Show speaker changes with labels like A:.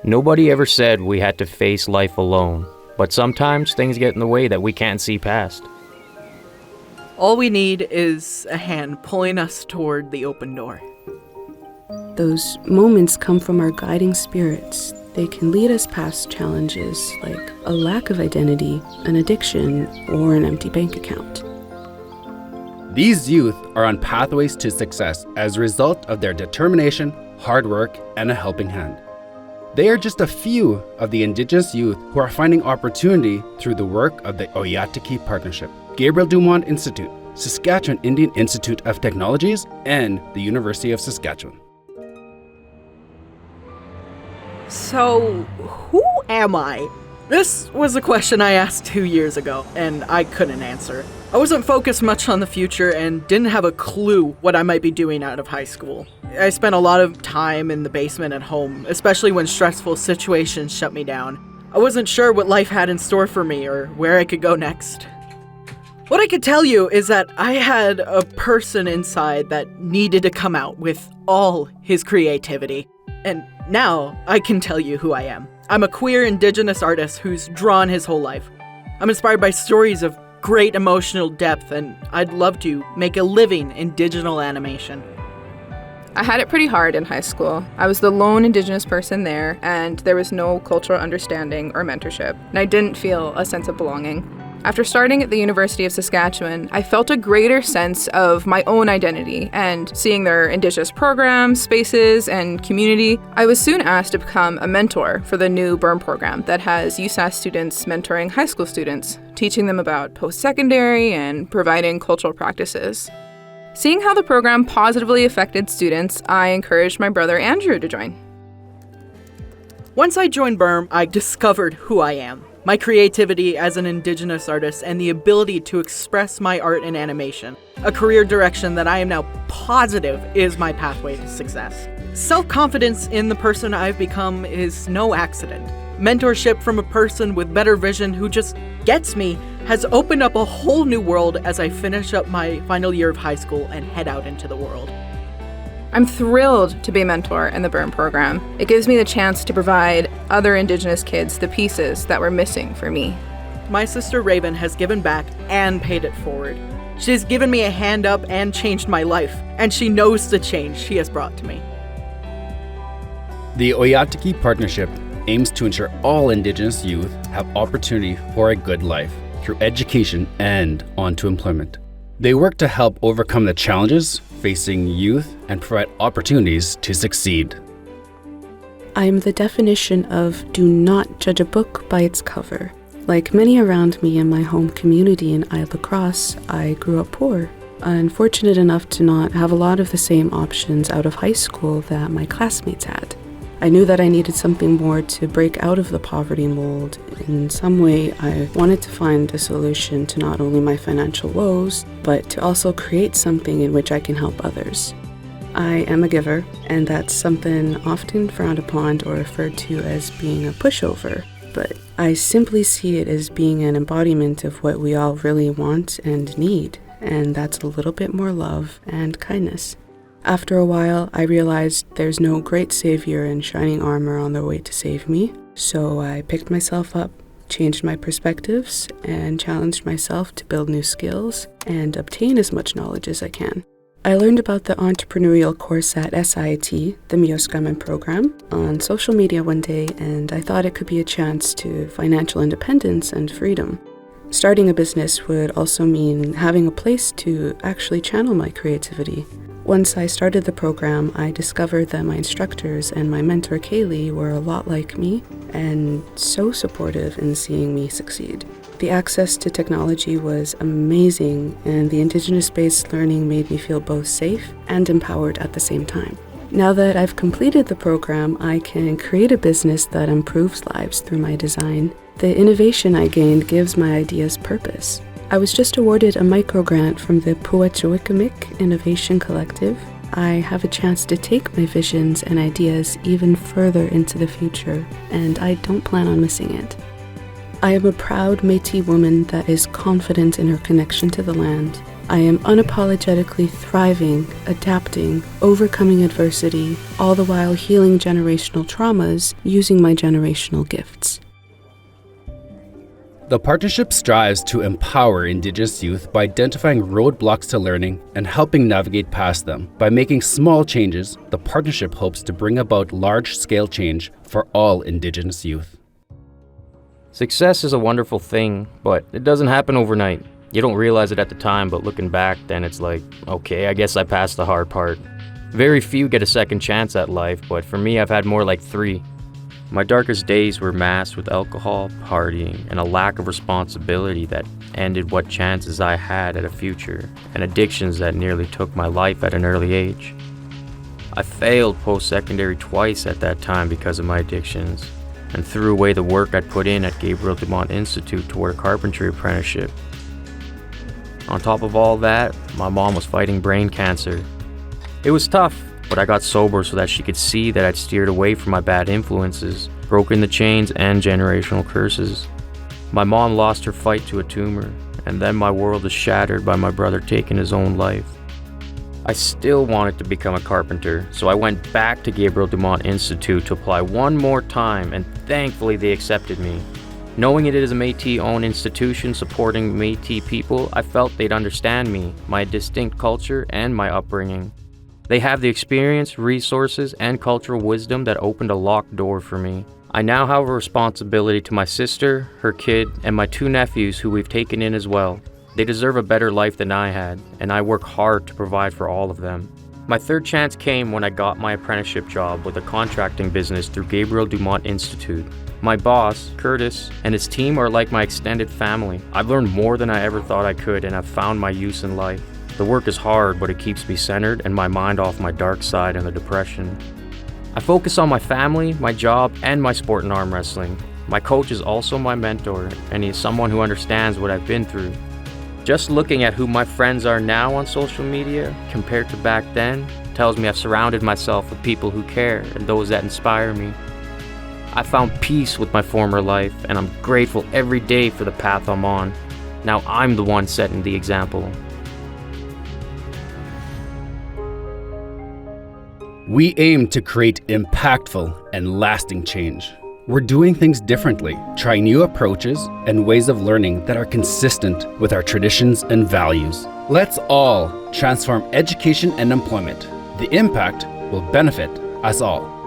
A: Nobody ever said we had to face life alone, but sometimes things get in the way that we can't see past.
B: All we need is a hand pulling us toward the open door.
C: Those moments come from our guiding spirits. They can lead us past challenges like a lack of identity, an addiction, or an empty bank account.
D: These youth are on pathways to success as a result of their determination, hard work, and a helping hand. They are just a few of the Indigenous youth who are finding opportunity through the work of the Oyateki Partnership, Gabriel Dumont Institute, Saskatchewan Indian Institute of Technologies, and the University of Saskatchewan.
B: So, who am I? This was a question I asked 2 years ago, and I couldn't answer. I wasn't focused much on the future and didn't have a clue what I might be doing out of high school. I spent a lot of time in the basement at home, especially when stressful situations shut me down. I wasn't sure what life had in store for me or where I could go next. What I could tell you is that I had a person inside that needed to come out with all his creativity. And now I can tell you who I am. I'm a queer Indigenous artist who's drawn his whole life. I'm inspired by stories of great emotional depth, and I'd love to make a living in digital animation.
E: I had it pretty hard in high school. I was the lone Indigenous person there, and there was no cultural understanding or mentorship, and I didn't feel a sense of belonging. After starting at the University of Saskatchewan, I felt a greater sense of my own identity and seeing their Indigenous programs, spaces, and community. I was soon asked to become a mentor for the new BURN program that has USass students mentoring high school students, teaching them about post-secondary and providing cultural practices. Seeing how the program positively affected students, I encouraged my brother Andrew to join.
B: Once I joined BURN, I discovered who I am. My creativity as an Indigenous artist and the ability to express my art in animation, a career direction that I am now positive is my pathway to success. Self-confidence in the person I've become is no accident. Mentorship from a person with better vision who just gets me has opened up a whole new world as I finish up my final year of high school and head out into the world.
E: I'm thrilled to be a mentor in the BURN program. It gives me the chance to provide other Indigenous kids the pieces that were missing for me.
B: My sister Raven has given back and paid it forward. She's given me a hand up and changed my life, and she knows the change she has brought to me.
D: The Oyateki Partnership aims to ensure all Indigenous youth have opportunity for a good life through education and onto employment. They work to help overcome the challenges facing youth and provide opportunities to succeed.
C: I am the definition of do not judge a book by its cover. Like many around me in my home community in Isle La Crosse, I grew up poor, unfortunate enough to not have a lot of the same options out of high school that my classmates had. I knew that I needed something more to break out of the poverty mold. In some way, I wanted to find a solution to not only my financial woes, but to also create something in which I can help others. I am a giver, and that's something often frowned upon or referred to as being a pushover, but I simply see it as being an embodiment of what we all really want and need, and that's a little bit more love and kindness. After a while, I realized there's no great savior in shining armor on their way to save me, so I picked myself up, changed my perspectives, and challenged myself to build new skills and obtain as much knowledge as I can. I learned about the entrepreneurial course at SIT, the Mioskaman program, on social media one day, and I thought it could be a chance to financial independence and freedom. Starting a business would also mean having a place to actually channel my creativity. Once I started the program, I discovered that my instructors and my mentor Kaylee were a lot like me and so supportive in seeing me succeed. The access to technology was amazing, and the Indigenous-based learning made me feel both safe and empowered at the same time. Now that I've completed the program, I can create a business that improves lives through my design. The innovation I gained gives my ideas purpose. I was just awarded a micro-grant from the Puachoikamik Innovation Collective. I have a chance to take my visions and ideas even further into the future, and I don't plan on missing it. I am a proud Métis woman that is confident in her connection to the land. I am unapologetically thriving, adapting, overcoming adversity, all the while healing generational traumas using my generational gifts.
D: The partnership strives to empower Indigenous youth by identifying roadblocks to learning and helping navigate past them. By making small changes, the partnership hopes to bring about large-scale change for all Indigenous youth.
A: Success is a wonderful thing, but it doesn't happen overnight. You don't realize it at the time, but looking back, then it's like, okay, I guess I passed the hard part. Very few get a second chance at life, but for me, I've had more like 3. My darkest days were masked with alcohol, partying, and a lack of responsibility that ended what chances I had at a future, and addictions that nearly took my life at an early age. I failed post-secondary twice at that time because of my addictions, and threw away the work I'd put in at Gabriel Dumont Institute toward a carpentry apprenticeship. On top of all that, my mom was fighting brain cancer. It was tough, but I got sober so that she could see that I'd steered away from my bad influences, broken the chains and generational curses. My mom lost her fight to a tumor, and then my world was shattered by my brother taking his own life. I still wanted to become a carpenter, so I went back to Gabriel Dumont Institute to apply one more time, and thankfully they accepted me. Knowing it is a Métis-owned institution supporting Métis people, I felt they'd understand me, my distinct culture, and my upbringing. They have the experience, resources, and cultural wisdom that opened a locked door for me. I now have a responsibility to my sister, her kid, and my 2 nephews who we've taken in as well. They deserve a better life than I had, and I work hard to provide for all of them. My third chance came when I got my apprenticeship job with a contracting business through Gabriel Dumont Institute. My boss, Curtis, and his team are like my extended family. I've learned more than I ever thought I could, and I've found my use in life. The work is hard, but it keeps me centered and my mind off my dark side and the depression. I focus on my family, my job, and my sport and arm wrestling. My coach is also my mentor, and he is someone who understands what I've been through. Just looking at who my friends are now on social media compared to back then tells me I've surrounded myself with people who care and those that inspire me. I found peace with my former life, and I'm grateful every day for the path I'm on. Now I'm the one setting the example.
D: We aim to create impactful and lasting change. We're doing things differently, trying new approaches and ways of learning that are consistent with our traditions and values. Let's all transform education and employment. The impact will benefit us all.